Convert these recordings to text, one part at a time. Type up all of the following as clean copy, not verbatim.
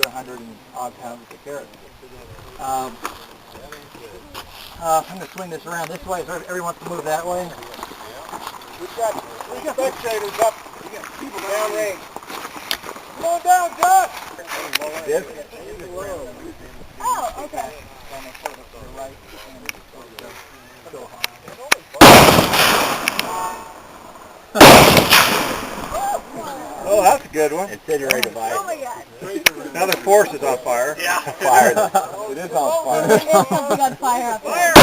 100 and odd pounds of carrots. I'm going to swing this around this way, so everyone wants to move that way. We got spectators up. We got people downrange. Come on down, Josh. This? Oh, okay. Oh, that's a good one. Incinerator bite. Oh my God. Now the force is on fire. Yeah. Fire. It is on fire. There's something on fire up there.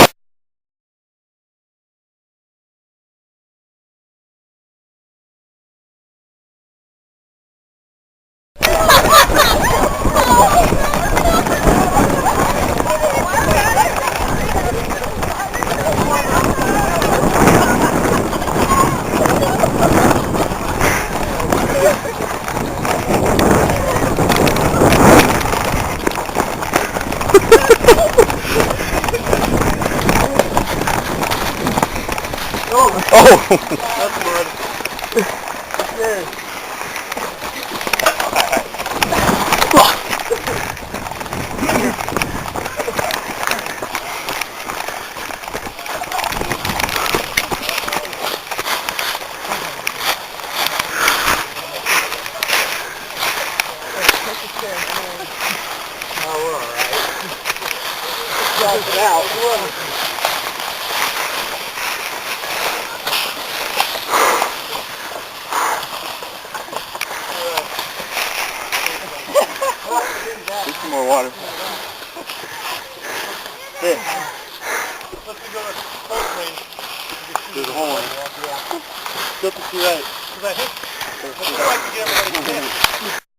Oh! That's good. Good. Oh, we're alright. Drop it out. Get some more water. Here. Let's go to boat range. There's a hole in it. Flip it to your right. Because I think, I'd like to get everybody to